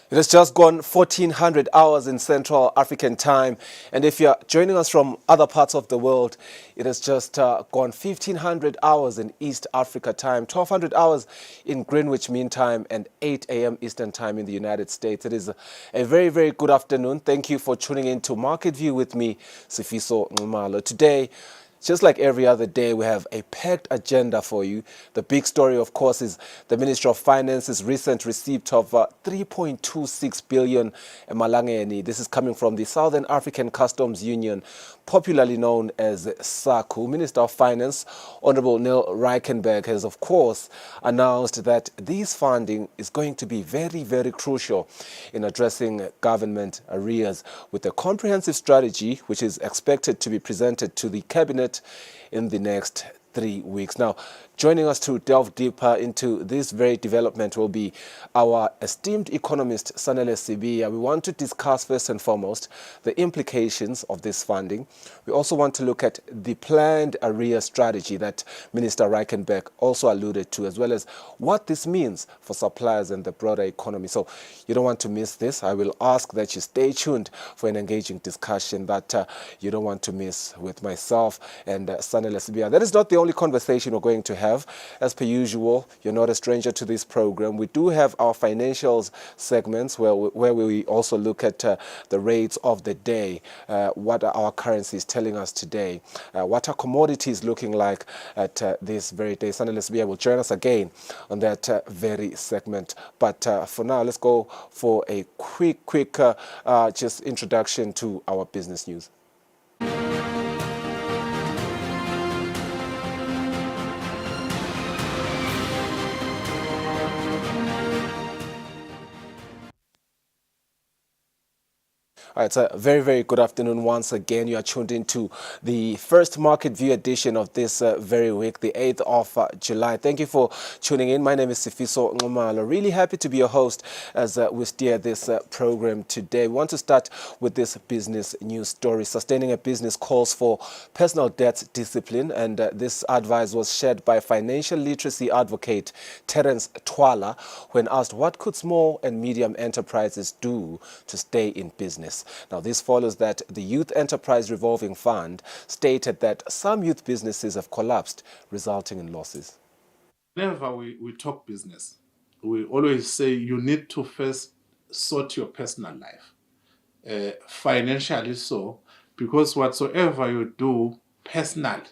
It has just gone 1400 hours in Central African time. And if you're joining us from other parts of the world, it has just gone 1500 hours in East Africa time, 1200 hours in Greenwich Mean Time, and 8 a.m. Eastern Time in the United States. It is a very, very good afternoon. Thank you for tuning in to Market View with me, Sifiso Ngumalo. Today, just like every other day, we have a packed agenda for you. The big story, of course, is the Ministry of Finance's recent receipt of 3.26 billion emalangeni. This is coming from the Southern African Customs Union, popularly known as SACU. Minister of Finance, Honorable Neil Reichenberg, has, of course, announced that this funding is going to be very, very crucial in addressing government arrears, with a comprehensive strategy which is expected to be presented to the Cabinet in the next 3 weeks. Now, joining us to delve deeper into this very development will be our esteemed economist, Sanele Sibiya. We want to discuss first and foremost the implications of this funding. We also want to look at the planned arrear strategy that Minister Reichenberg also alluded to, as well as what this means for suppliers and the broader economy. So you don't want to miss this. I will ask that you stay tuned for an engaging discussion that you don't want to miss with myself and Sanele Sibiya. That is not the only conversation we're going to have. As per usual, you're not a stranger to this program. We do have our financials segments where we also look at the rates of the day, what are our currencies telling us today, what are commodities looking like at this very day. Sanele Sibiya will join us again on that very segment. But for now, let's go for a quick just introduction to our business news. All right, so very, very good afternoon once again. You are tuned into the first Market View edition of this very week, the 8th of July. Thank you for tuning in. My name is Sifiso Ngumalo. Really happy to be your host as we steer this program today. We want to start with this business news story. Sustaining a business calls for personal debt discipline, and this advice was shared by financial literacy advocate Terence Twala when asked what could small and medium enterprises do to stay in business. Now, this follows that the Youth Enterprise Revolving Fund stated that some youth businesses have collapsed, resulting in losses. Whenever we talk business, we always say you need to first sort your personal life, financially so, because whatsoever you do personally,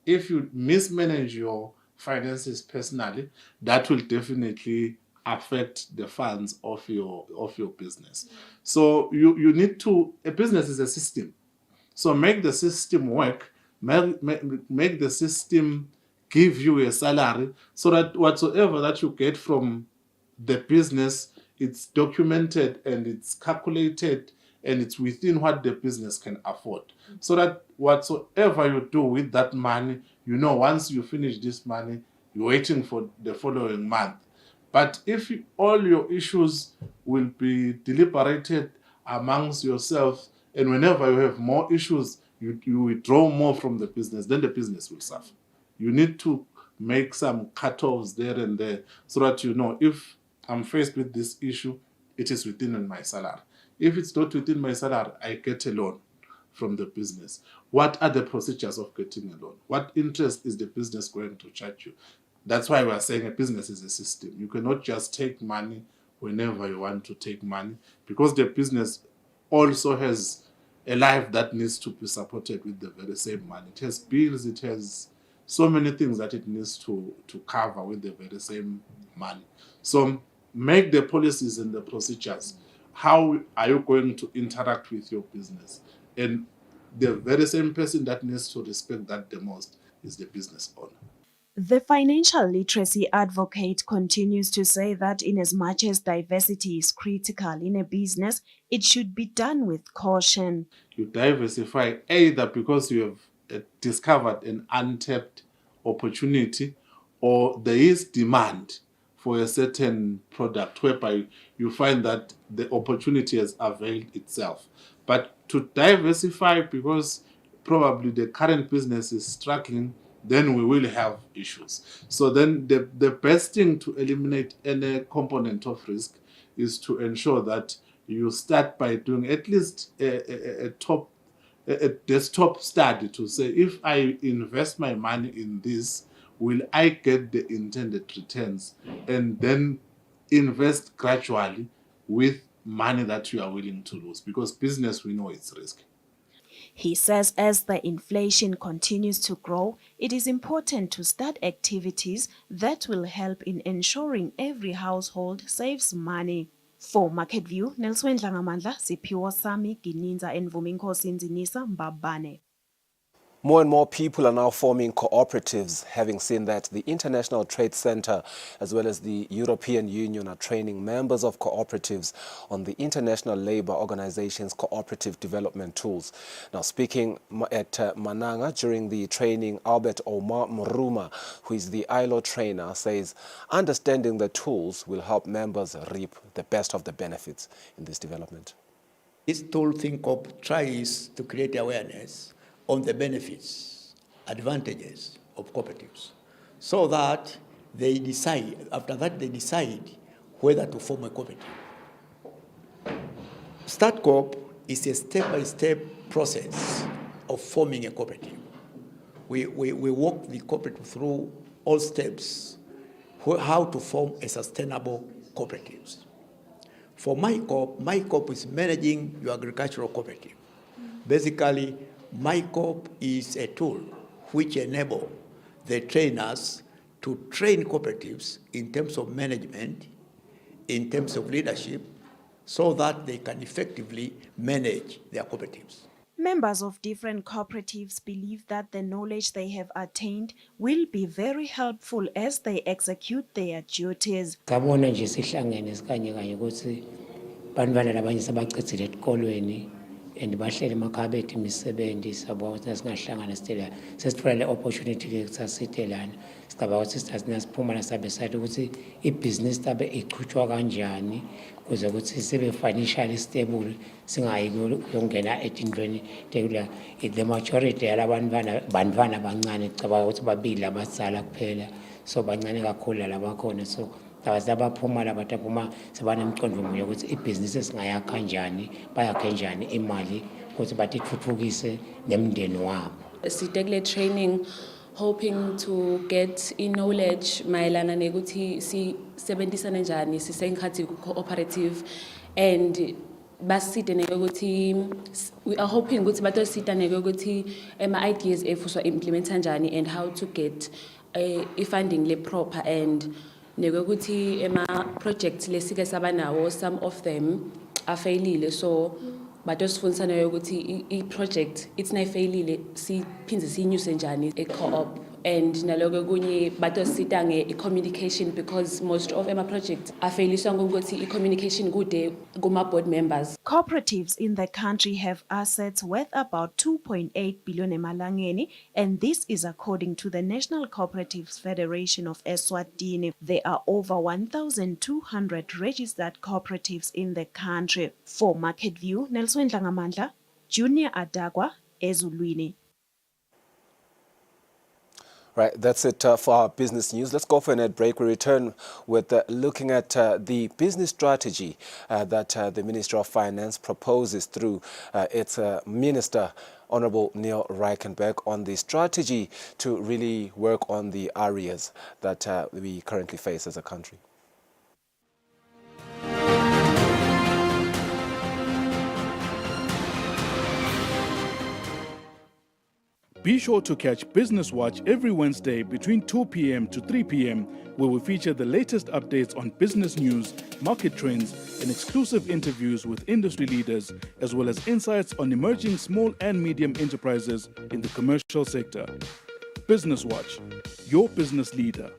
if you mismanage your finances personally, that will definitely affect the funds of your business. So you need to, a business is a system. So make the system work, make the system give you a salary so that whatsoever that you get from the business, it's documented and it's calculated and it's within what the business can afford. So that whatsoever you do with that money, once you finish this money, you're waiting for the following month. But if all your issues will be deliberated amongst yourselves, and whenever you have more issues, you withdraw more from the business, then the business will suffer. You need to make some cutoffs there and there so that if I'm faced with this issue, it is within my salary. If it's not within my salary, I get a loan from the business. What are the procedures of getting a loan? What interest is the business going to charge you? That's why we're saying a business is a system. You cannot just take money whenever you want to take money, because the business also has a life that needs to be supported with the very same money. It has bills, it has so many things that it needs to cover with the very same money. So make the policies and the procedures. How are you going to interact with your business? And the very same person that needs to respect that the most is the business owner. The financial literacy advocate continues to say that inasmuch as diversity is critical in a business, it should be done with caution. You diversify either because you have discovered an untapped opportunity, or there is demand for a certain product whereby you find that the opportunity has availed itself. But to diversify because probably the current business is struggling, then we will have issues. So then the best thing to eliminate any component of risk is to ensure that you start by doing at least a desktop study to say, if I invest my money in this, will I get the intended returns? And then invest gradually with money that you are willing to lose, because business, we know it's risky. He says as the inflation continues to grow, it is important to start activities that will help in ensuring every household saves money. For Market View, Nelson Dlangamandla, Siphiwo Sami, Gininza and Vuminkosi Nzinisa Mbabane. More and more people are now forming cooperatives, having seen that the International Trade Center as well as the European Union are training members of cooperatives on the International Labour Organization's cooperative development tools. Now, speaking at Mananga during the training, Albert Omar Muruma, who is the ILO trainer, says understanding the tools will help members reap the best of the benefits in this development. This tool Think Up tries to create awareness on the benefits, advantages of cooperatives, so that they decide, after that they decide whether to form a cooperative. Start Coop is a step-by-step process of forming a cooperative. We walk the cooperative through all steps, how to form a sustainable cooperative. For MyCoop is managing your agricultural cooperative. Basically, MyCoop is a tool which enables the trainers to train cooperatives in terms of management, in terms of leadership, so that they can effectively manage their cooperatives. Members of different cooperatives believe that the knowledge they have attained will be very helpful as they execute their duties. Sabona nje sihlangene sikanye kanye ukuthi bantwana labanye sabachithile esikolweni and bahlele emakhaya bethu imisebenzi sabo ukuthi singahlangana sitela sesithola le opportunity ke kusasitelana sicaba ukuthi sasiphuma la sabe sathi ukuthi ibusiness tabe ichutshwa kanjani kuze ukuthi sibe financially stable singayi kuyongena etindweni tekula the majority yalabantwana bancane sicaba ukuthi babili abasala kuphela so bancane kakhulu labakhona so abaphuma labaphuma sebanemcondo munye ukuthi ibhizinisi singayakha kanjani bayakhe njani imali ukuthi batithuthukise nemndeni wabo. Sitekle training hoping to get knowledge mayelana nekuthi sisebenzisana njani sisenkathi cooperative and basite nekuthi we are hoping ukuthi batosita nekuthi ama ideas efuswa implement kanjani and how to get funding le proper and nekuthi ema projects lesike sabanawo some of them are failile so batosifundisa nayo ukuthi I project it's na failile siphinze sinyuse njani e co-op and naloko kunye batosita nge communication because most of ema projects are failiswa ngokuthi I communication kude kuma board members. Cooperatives in the country have assets worth about 2.8 billion emalangeni, and this is according to the National Cooperatives Federation of Eswatini. There are over 1,200 registered cooperatives in the country. For Market View, Nelson Dlangamandla, Junior Adagwa, Ezulwini. Right, that's it for our business news. Let's go for a net break. We return with looking at the business strategy that the Ministry of Finance proposes through its Minister, Honorable Neil Reichenberg, on the strategy to really work on the areas that we currently face as a country. Be sure to catch Business Watch every Wednesday between 2 p.m. to 3 p.m., where we feature the latest updates on business news, market trends, and exclusive interviews with industry leaders, as well as insights on emerging small and medium enterprises in the commercial sector. Business Watch, your business leader.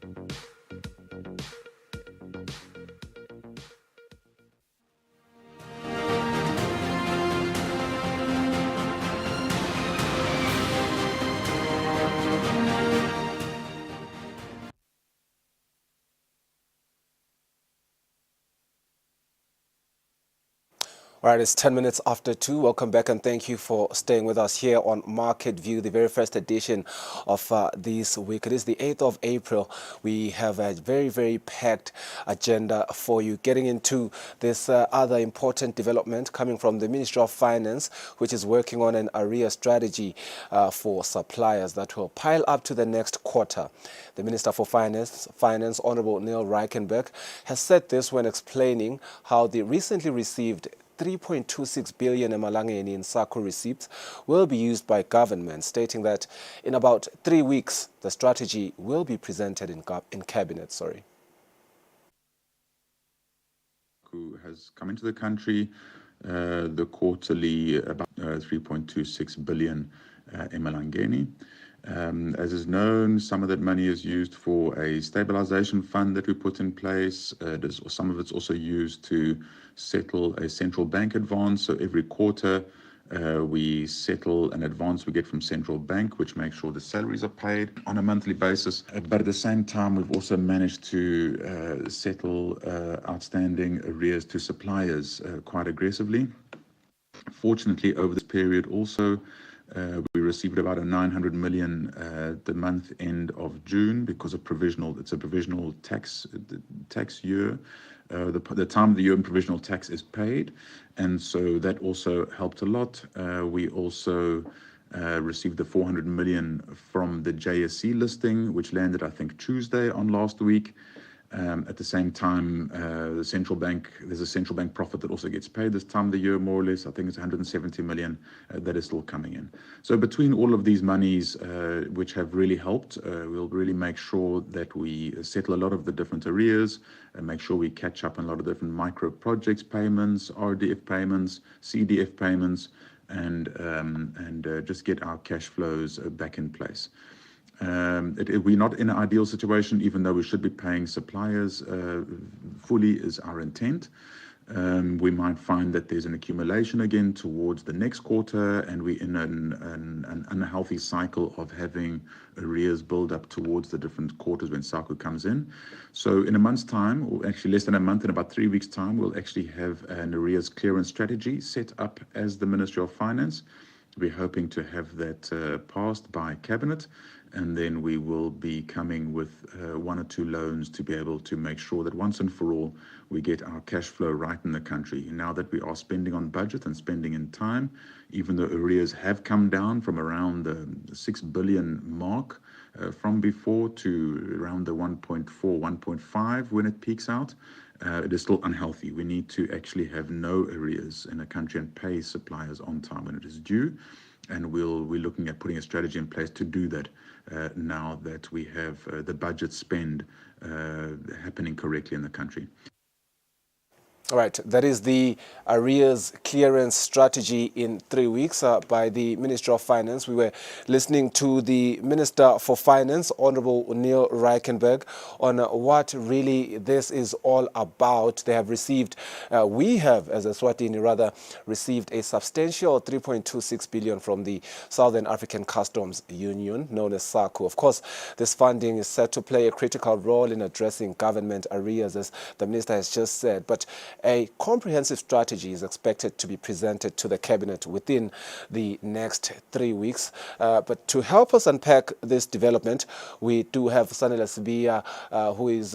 All All right, it's 10 minutes after 2. Welcome back and thank you for staying with us here on Market View, the very first edition of this week. It is the 8th of April. We have a very, very packed agenda for you. Getting into this other important development coming from the Ministry of Finance, which is working on an arrears strategy for suppliers that will pile up to the next quarter. The Minister for Finance, Honorable Neil Reichenberg, has said this when explaining how the recently received 3.26 billion emalangeni in SACCO receipts will be used by government, stating that in about 3 weeks, the strategy will be presented in cabinet. Who has come into the country, the quarterly about 3.26 billion emalangeni. As is known, some of that money is used for a stabilization fund that we put in place. Some of it's also used to settle a central bank advance. So every quarter we settle an advance we get from central bank, which makes sure the salaries are paid on a monthly basis. But at the same time, we've also managed to settle outstanding arrears to suppliers quite aggressively. Fortunately, over this period also, we received about a 900 million the month end of June because of it's a provisional tax year. The time of the year when provisional tax is paid, and so that also helped a lot. We also received the 400 million from the JSE listing, which landed, I think, Tuesday on last week. At the same time, there's a central bank profit that also gets paid this time of the year, more or less. I think it's 170 million that is still coming in. So between all of these monies, which have really helped, we'll really make sure that we settle a lot of the different arrears and make sure we catch up on a lot of different micro projects payments, RDF payments, CDF payments, and just get our cash flows back in place. We're not in an ideal situation, even though we should be paying suppliers fully is our intent. We might find that there's an accumulation again towards the next quarter, and we're in an unhealthy cycle of having arrears build up towards the different quarters when SACCO comes in. So in a month's time, or actually less than a month, in about 3 weeks' time, we'll actually have an arrears clearance strategy set up as the Ministry of Finance. We're hoping to have that passed by Cabinet, and then we will be coming with 1 or 2 loans to be able to make sure that once and for all we get our cash flow right in the country. Now that we are spending on budget and spending in time, even though arrears have come down from around the 6 billion mark from before to around the 1.4, 1.5 when it peaks out, it is still unhealthy. We need to actually have no arrears in a country and pay suppliers on time when it is due. And we're looking at putting a strategy in place to do that now that we have the budget spend happening correctly in the country. All right, that is the arrears clearance strategy in 3 weeks by the Ministry of Finance. We were listening to the Minister for Finance, Honorable Neil Reichenberg, on what really this is all about. They have received, we have, as Eswatini rather, received a substantial 3.26 billion from the Southern African Customs Union, known as SACCO. Of course, this funding is set to play a critical role in addressing government arrears, as the Minister has just said. But a comprehensive strategy is expected to be presented to the Cabinet within the next 3 weeks. But to help us unpack this development, we do have Sanela Sibiya, who is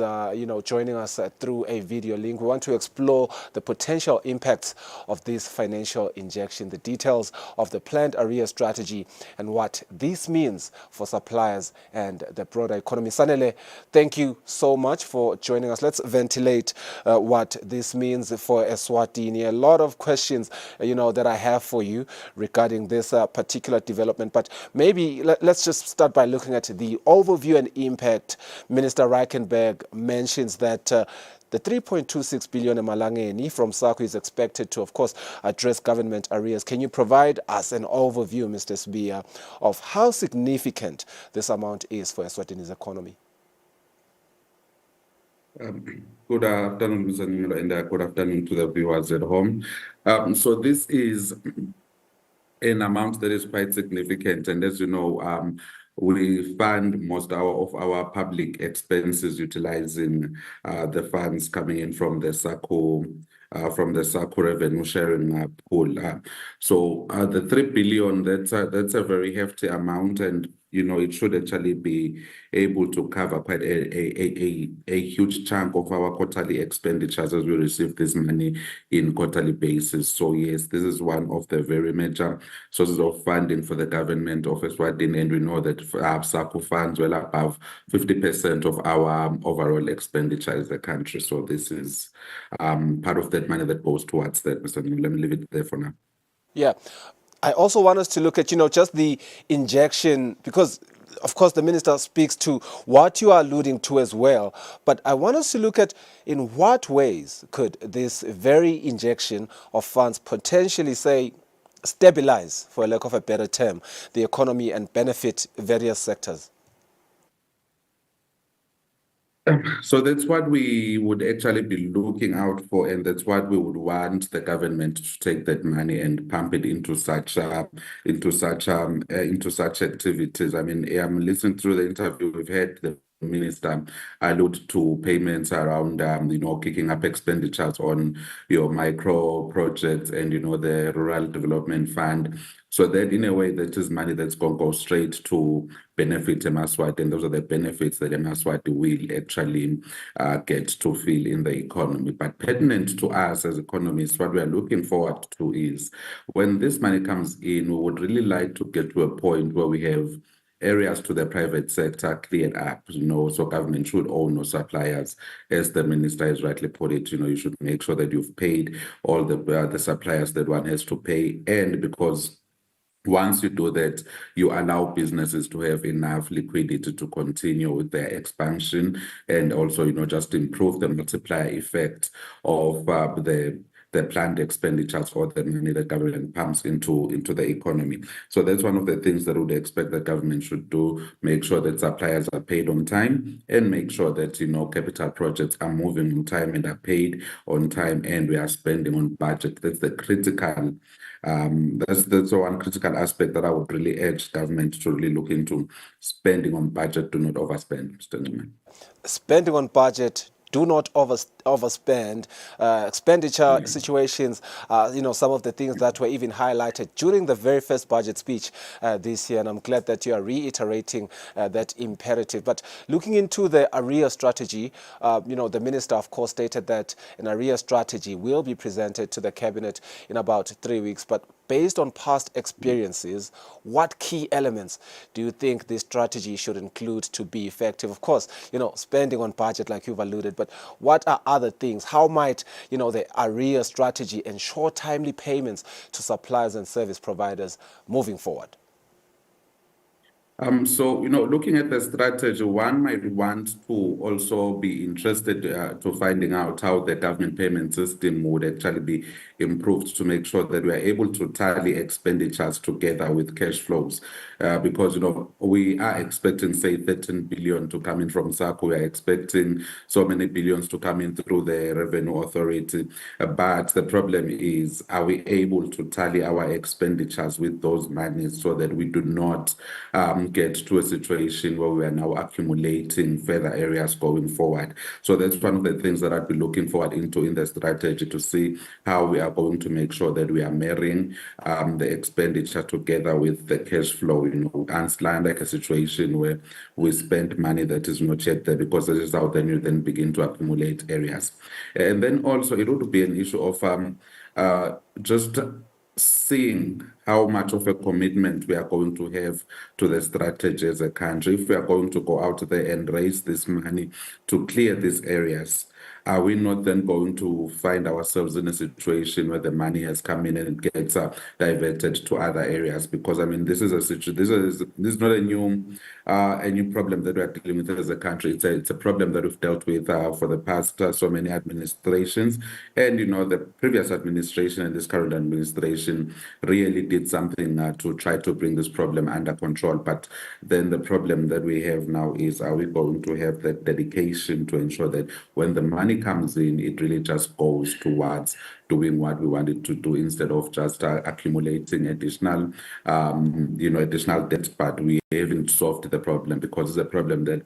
joining us through a video link. We want to explore the potential impacts of this financial injection, the details of the planned arrears strategy, and what this means for suppliers and the broader economy. Sanele, thank you so much for joining us. Let's ventilate what this means for Eswatini. A lot of questions, that I have for you regarding this particular development. But maybe let's just start by looking at the overview and impact. Minister Reichenberg mentions that the 3.26 billion emalangeni from SACCO is expected to, of course, address government arrears. Can you provide us an overview, Mr. Sibiya, of how significant this amount is for Eswatini's economy? Good afternoon, Mr. Nilo, and good afternoon to the viewers at home. So this is an amount that is quite significant, and as you know, we fund most of our public expenses utilizing the funds coming in from the SACCO from the SACCO revenue sharing pool. So the 3 billion, that's a very hefty amount, and it should actually be able to cover quite a huge chunk of our quarterly expenditures as we receive this money in quarterly basis. So yes, this is one of the very major sources of funding for the government of Eswatini, and we know that SACCO funds well above 50% of our overall expenditure as a country. So this is part of that money that goes towards that, Mr. Let me leave it there for now. Yeah. I also want us to look at, just the injection, because of course the minister speaks to what you are alluding to as well. But I want us to look at in what ways could this very injection of funds potentially, say, stabilize, for lack of a better term, the economy and benefit various sectors? So that's what we would actually be looking out for, and that's what we would want the government to take that money and pump it into such activities. I mean, I'm listening through the interview we've had. The minister allude to payments around, kicking up expenditures on your micro projects and, the Rural Development Fund. So that in a way, that is money that's going to go straight to benefit Eswatini, and those are the benefits that Eswatini will actually get to feel in the economy. But pertinent to us as economists, what we are looking forward to is when this money comes in, we would really like to get to a point where we have areas to the private sector cleared up, so government should own no suppliers. As the minister has rightly put it, you should make sure that you've paid all the suppliers that one has to pay. And because once you do that, you allow businesses to have enough liquidity to continue with their expansion, and also, just improve the multiplier effect of the planned expenditures or the money the government pumps into the economy. So that's one of the things that we would expect the government should do: make sure that suppliers are paid on time, and make sure that capital projects are moving on time and are paid on time, and we are spending on budget. That's the critical. That's one critical aspect that I would really urge government to really look into: spending on budget, do not overspend, Mr. Newman. Spending on budget, do not overspend. Expenditure situations, some of the things that were even highlighted during the very first budget speech this year, and I'm glad that you are reiterating that imperative. But looking into the area strategy, the minister, of course, stated that an area strategy will be presented to the cabinet in about 3 weeks. But based on past experiences, what key elements do you think this strategy should include to be effective? Of course, spending on budget, like you've alluded, but what are other things? How might, the area strategy ensure timely payments to suppliers and service providers moving forward? So, looking at the strategy, one might want to also be interested to finding out how the government payment system would actually be improved to make sure that we are able to tally expenditures together with cash flows. Because, we are expecting, say, 13 billion to come in from SACCO. We are expecting so many billions to come in through the Revenue Authority. But the problem is, are we able to tally our expenditures with those monies so that we do not get to a situation where we are now accumulating further areas going forward? So that's one of the things that I'd be looking forward into in the strategy, to see how we are going to make sure that we are marrying the expenditure together with the cash flow, unlike a situation where we spend money that is not yet there, because this is how then you then begin to accumulate areas. And then also it would be an issue of just seeing how much of a commitment we are going to have to the strategy as a country. If we are going to go out there and raise this money to clear these areas, are we not then going to find ourselves in a situation where the money has come in and it gets diverted to other areas? Because this is a situation. This is not a new problem that we are dealing with as a country. It's a problem that we've dealt with for the past so many administrations, and the previous administration and this current administration really did something to try to bring this problem under control. But then the problem that we have now is, are we going to have that dedication to ensure that when the money comes in, it really just goes towards doing what we wanted to do, instead of just accumulating additional debt, but we haven't solved the problem, because it's a problem that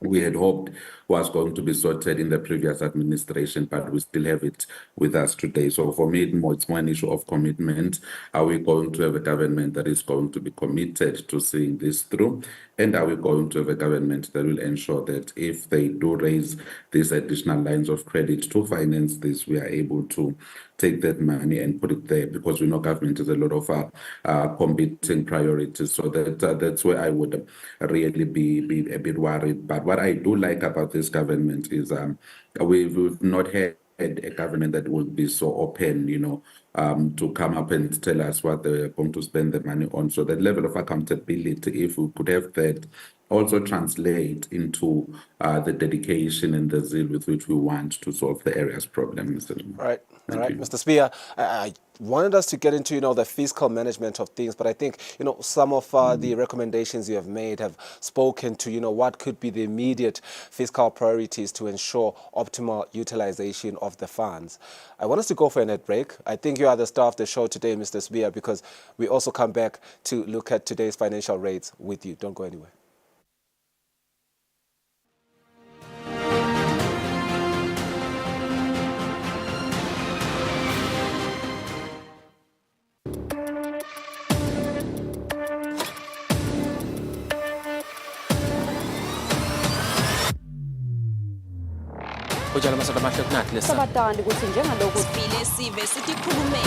we had hoped was going to be sorted in the previous administration, but we still have it with us today. So for me, it's more an issue of commitment. Are we going to have a government that is going to be committed to seeing this through? And are we going to have a government that will ensure that if they do raise these additional lines of credit to finance this, we are able to take that money and put it there, because we know government has a lot of competing priorities. So that's where I would really be a bit worried. But what I do like about this government is we've not had a government that will be so open, to come up and tell us what they're going to spend the money on. So that level of accountability, if we could have that, also translate into the dedication and the zeal with which we want to solve the area's problems. Right. All right, you. Mr. Spear, I wanted us to get into, the fiscal management of things, but I think, some of the recommendations you have made have spoken to, what could be the immediate fiscal priorities to ensure optimal utilization of the funds. I want us to go for a net break. I think you are the star of the show today, Mr. Spear, because we also come back to look at today's financial rates with you. Don't go anywhere. Sabatandi ukuthi njengalokhu Sibile sive sikhulume.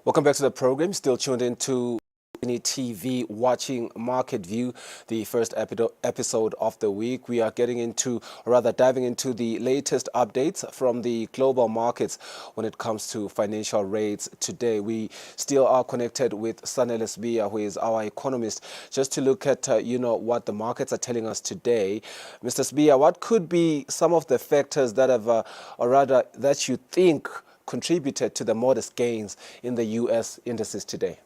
Welcome back to the program. Still tuned into TV, watching Market View, the first episode of the week. We are getting into, or rather diving into, the latest updates from the global markets when it comes to financial rates today. We still are connected with Sanele Sbia, who is our economist, just to look at, what the markets are telling us today. Mr. Sbia, what could be some of the factors that have, or rather, that you think contributed to the modest gains in the U.S. indices today?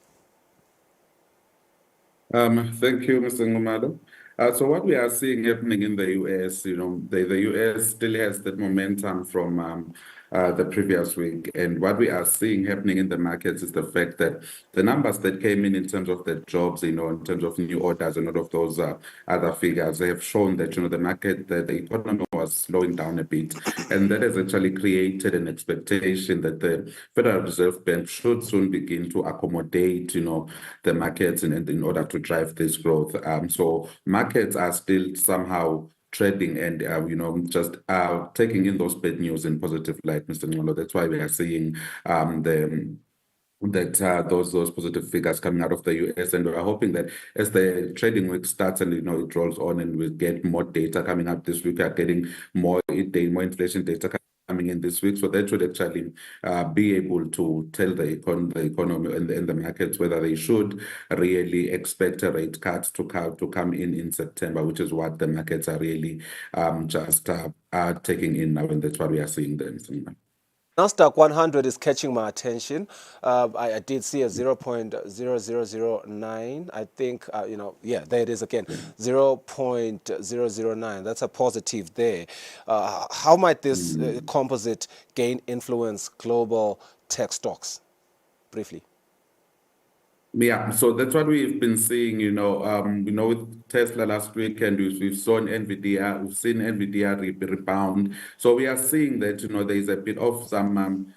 Thank you, Mr. Ngumalo. So what we are seeing happening in the U.S., the U.S. still has that momentum from the previous week. And what we are seeing happening in the markets is the fact that the numbers that came in terms of the jobs, in terms of new orders and all of those other figures, they have shown that, the market, the economy was slowing down a bit. And that has actually created an expectation that the Federal Reserve Bank should soon begin to accommodate, the markets in order to drive this growth. So markets are still somehow trading and, just taking in those bad news in positive light, Mr. Ngolo. That's why we are seeing those positive figures coming out of the US, and we're hoping that as the trading week starts and it rolls on and we get more data coming up this week, we are getting more inflation data coming in this week, so that should actually be able to tell the economy and the markets whether they should really expect a rate cut to come in September, which is what the markets are really just taking in now, and that's what we are seeing there. Nasdaq 100 is catching my attention. I did see a 0.0009. I think, there it is again, 0.009. That's a positive there. How might this composite gain influence global tech stocks? Briefly. Yeah, so that's what we've been seeing, with Tesla last weekend, we've seen NVIDIA rebound. So we are seeing that, there is a bit of some,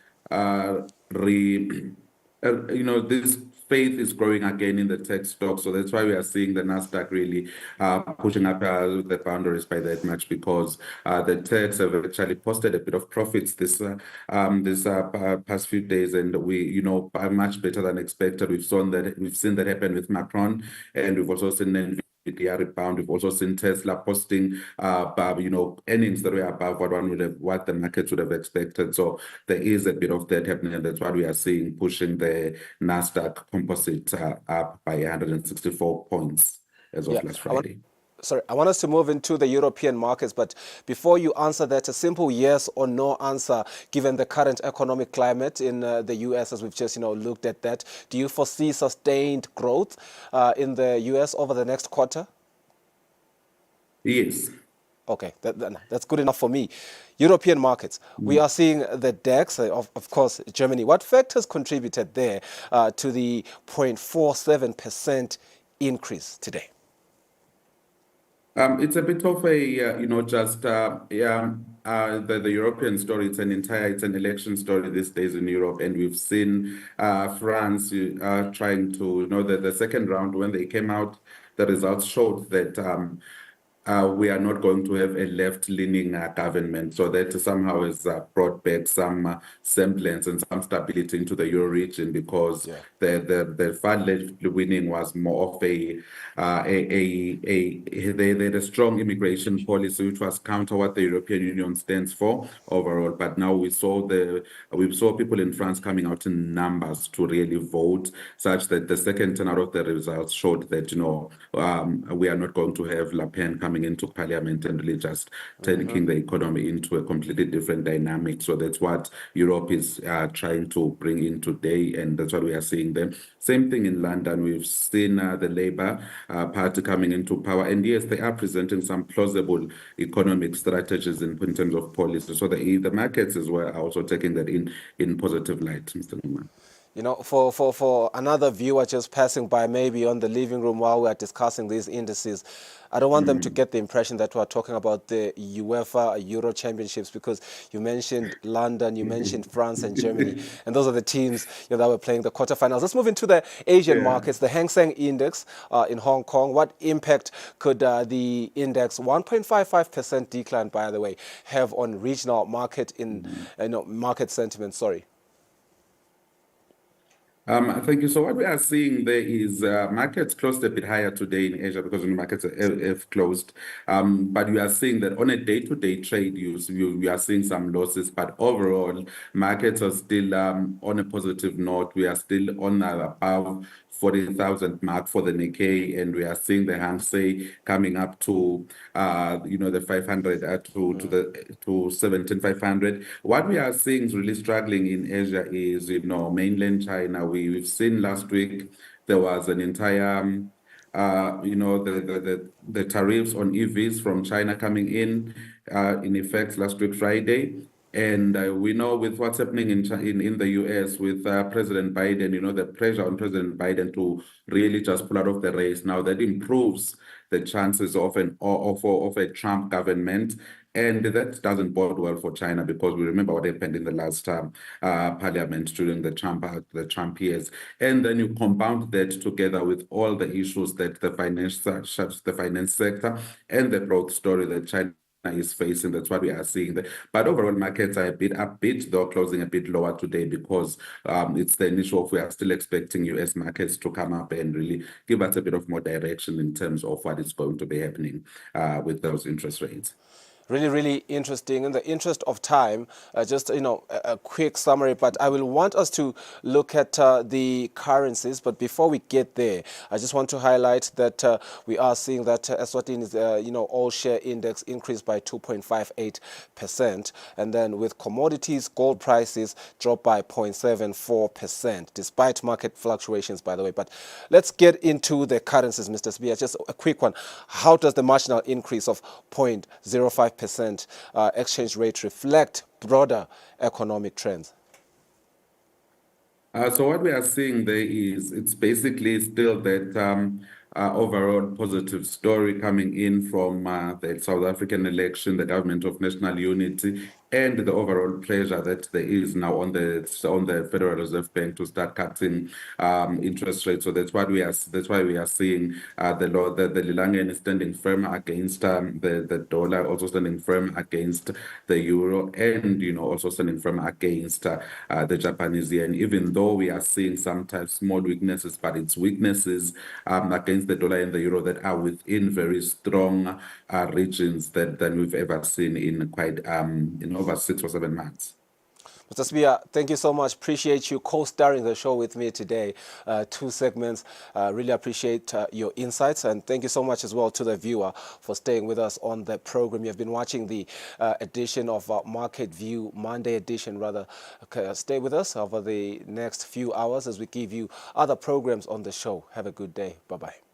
this faith is growing again in the tech stocks. So that's why we are seeing the Nasdaq really pushing up the boundaries by that much, because the techs have actually posted a bit of profits this past few days, and we are much better than expected. We've seen that happen with Macron, and we've also seen NVIDIA rebound. We've also seen Tesla posting, earnings that were above what the markets would have expected. So there is a bit of that happening, and that's what we are seeing, pushing the Nasdaq composite up by 164 points as of last Friday. Sorry, I want us to move into the European markets, but before you answer that, a simple yes or no answer, given the current economic climate in the US, as we've just looked at that, do you foresee sustained growth in the US over the next quarter? Yes. Okay, that's good enough for me. European markets, we are seeing the DAX, of course, Germany. What factors contributed there to the 0.47% increase today? It's a bit of a, the European story. It's an election story these days in Europe, and we've seen France trying to, the second round when they came out, the results showed that we are not going to have a left-leaning government. So that somehow has brought back some semblance and some stability into the Euro region, because the far left winning was more of they had a strong immigration policy, which was counter what the European Union stands for overall. But now we saw people in France coming out in numbers to really vote, such that the second turn out of the results showed that we are not going to have Le Pen coming into parliament and really just taking the economy into a completely different dynamic. So that's what Europe is trying to bring in today, and that's what we are seeing there. Same thing in London. We've seen the Labour Party coming into power, and yes, they are presenting some plausible economic strategies in terms of policy. So the markets as well are also taking that in positive light, Mr. Newman. For another viewer just passing by, maybe on the living room while we are discussing these indices, I don't want them to get the impression that we're talking about the UEFA Euro Championships, because you mentioned London, you mentioned France and Germany, and those are the teams that were playing the quarterfinals. Let's move into the Asian markets, the Hang Seng Index in Hong Kong. What impact could the index, 1.55% decline, by the way, have on regional market market sentiment? Sorry. Thank you. So what we are seeing there is markets closed a bit higher today in Asia because the markets have closed. But you are seeing that on a day-to-day trade, you are seeing some losses. But overall, markets are still on a positive note. We are still on above 40,000 mark for the Nikkei, and we are seeing the Hang Seng coming up to the 500 to 17,500. What we are seeing is really struggling in Asia is mainland China. We've seen last week there was an entire the tariffs on EVs from China coming in effect last week Friday. And we know with what's happening in the US with President Biden, the pressure on President Biden to really just pull out of the race. Now that improves the chances of a Trump government. And that doesn't bode well for China, because we remember what happened in the last parliament during the Trump years. And then you compound that together with all the issues that the finance sector and the growth story that China is facing. That's what we are seeing there. But overall, markets are a bit upbeat, though closing a bit lower today, because it's the initial of we are still expecting US markets to come up and really give us a bit of more direction in terms of what is going to be happening with those interest rates. Really, really interesting. In the interest of time, just a quick summary, but I will want us to look at the currencies. But before we get there, I just want to highlight that we are seeing that Eswatini's all share index increased by 2.58%, and then with commodities, gold prices dropped by 0.74%, despite market fluctuations, by the way. But let's get into the currencies, Mr. Sibia. Just a quick one. How does the marginal increase of 0.05% exchange rate reflect broader economic trends? So what we are seeing there is it's basically still that overall positive story coming in from the South African election, the government of national unity, and the overall pressure that there is now on the Federal Reserve Bank to start cutting interest rates. So that's why we are seeing the Lilangeni is standing firm against the dollar, also standing firm against the euro, and also standing firm against the Japanese yen. Even though we are seeing sometimes small weaknesses, but it's weaknesses against the dollar and the euro that are within very strong regions than we've ever seen in quite over 6 or 7 months. Mr. Spear, thank you so much. Appreciate you co-starring the show with me today. 2 segments. Really appreciate your insights, and thank you so much as well to the viewer for staying with us on the program. You've been watching the edition of Market View, Monday edition rather. Okay, stay with us over the next few hours as we give you other programs on the show. Have a good day. Bye-bye.